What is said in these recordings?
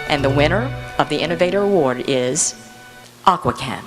And the winner of the Innovator Award is Aqua-Chem.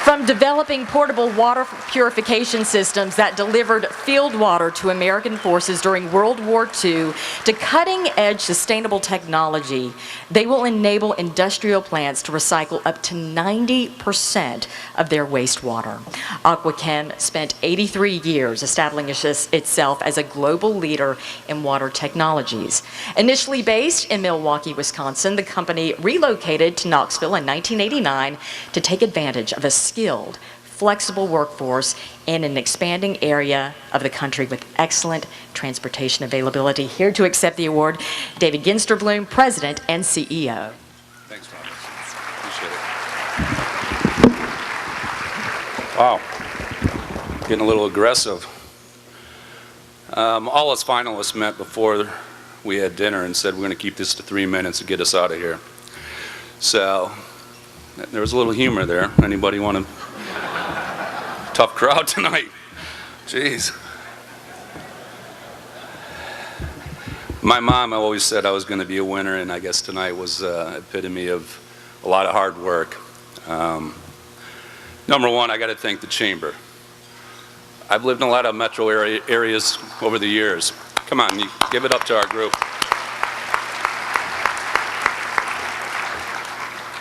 From developing portable water purification systems that delivered field water to American forces during World War II to cutting-edge sustainable technology, they will enable industrial plants to recycle up to 90% of their wastewater. Aqua-Chem spent 83 years establishing itself as a global leader in water technologies. Initially based in Milwaukee, Wisconsin, the company relocated to Knoxville in 1989 to take advantage of a skilled, flexible workforce in an expanding area of the country with excellent transportation availability. Here to accept the award, David Gensterblum, President and CEO. Thanks, Thomas. Appreciate it. Wow, getting a little aggressive. All us finalists met before we had dinner and said we're going to keep this to 3 minutes to get us out of here. So there was a little humor there. Anybody want to? Tough crowd tonight. Jeez. My mom always said I was going to be a winner, and I guess tonight was epitome of a lot of hard work. Number one, I got to thank the Chamber. I've lived in a lot of metro areas over the years. Come on, you give it up to our group.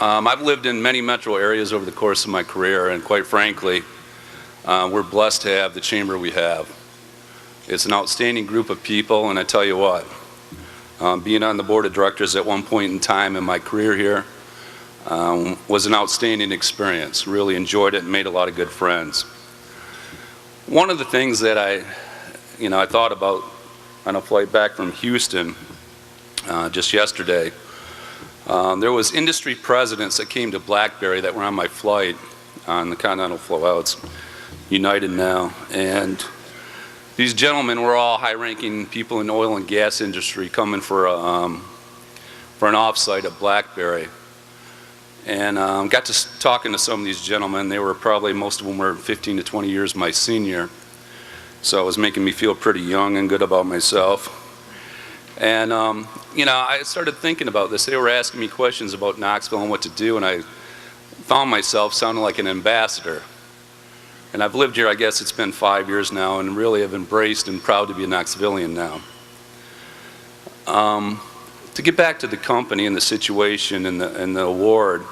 I've lived in many metro areas over the course of my career, and quite frankly, we're blessed to have the Chamber we have. It's an outstanding group of people, and I tell you what, being on the board of directors at one point in time in my career here was an outstanding experience. Really enjoyed it and made a lot of good friends. One of the things that I thought about on a flight back from Houston just yesterday, there was industry presidents that came to BlackBerry that were on my flight on the Continental Flowouts, United now, and these gentlemen were all high-ranking people in the oil and gas industry coming for an off-site at BlackBerry, and got to talking to some of these gentlemen. They were probably, most of them were 15 to 20 years my senior, so it was making me feel pretty young and good about myself. And I started thinking about this. They were asking me questions about Knoxville and what to do, and I found myself sounding like an ambassador. And I've lived here, I guess it's been 5 years now, and really have embraced and proud to be a Knoxvillian now. To get back to the company and the situation and the award,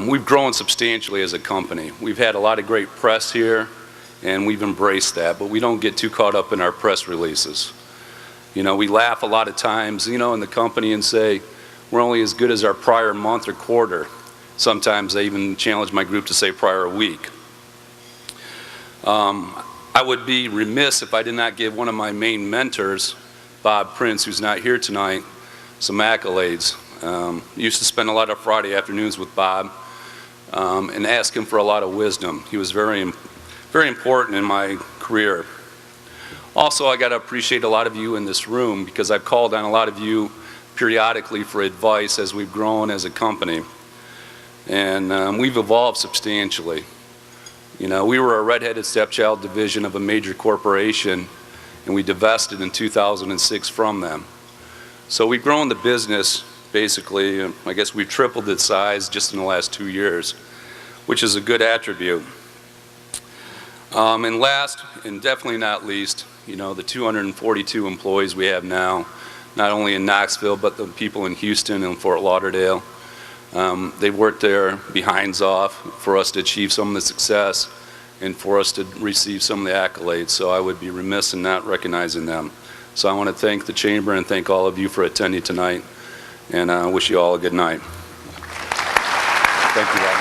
we've grown substantially as a company. We've had a lot of great press here, and we've embraced that, but we don't get too caught up in our press releases. We laugh a lot of times, in the company and say, we're only as good as our prior month or quarter. Sometimes I even challenge my group to say prior week. I would be remiss if I did not give one of my main mentors, Bob Prince, who's not here tonight, some accolades. Used to spend a lot of Friday afternoons with Bob and ask him for a lot of wisdom. He was very, very important in my career. Also, I got to appreciate a lot of you in this room, because I've called on a lot of you periodically for advice as we've grown as a company. And we've evolved substantially. We were a red-headed stepchild division of a major corporation, and we divested in 2006 from them. So we've grown the business, basically, I guess we've tripled its size just in the last 2 years, which is a good attribute. And last, and definitely not least, the 242 employees we have now, not only in Knoxville, but the people in Houston and Fort Lauderdale. They've worked their behinds off for us to achieve some of the success and for us to receive some of the accolades, so I would be remiss in not recognizing them. So I want to thank the Chamber and thank all of you for attending tonight, and I wish you all a good night. Thank you all.